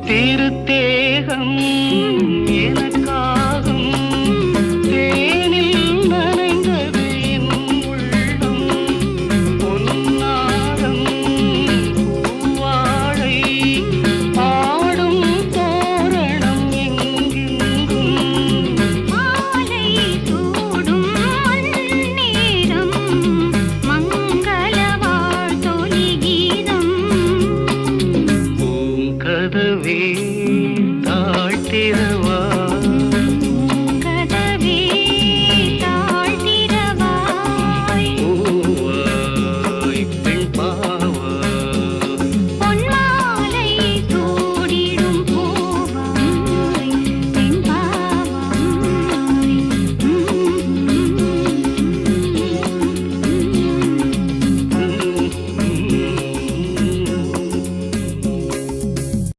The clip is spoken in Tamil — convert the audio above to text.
திருத்தேகம் எனக்காகும் தேனில் நனைந்தது என் உள்ளம் பொன்னாரம் பூவாழை ஆடும் தோரணம் எங்கெங்கும் மாலை சூடும் நேரம் மங்கள வாழ்த்தொலி கீதம் பூங்கதவே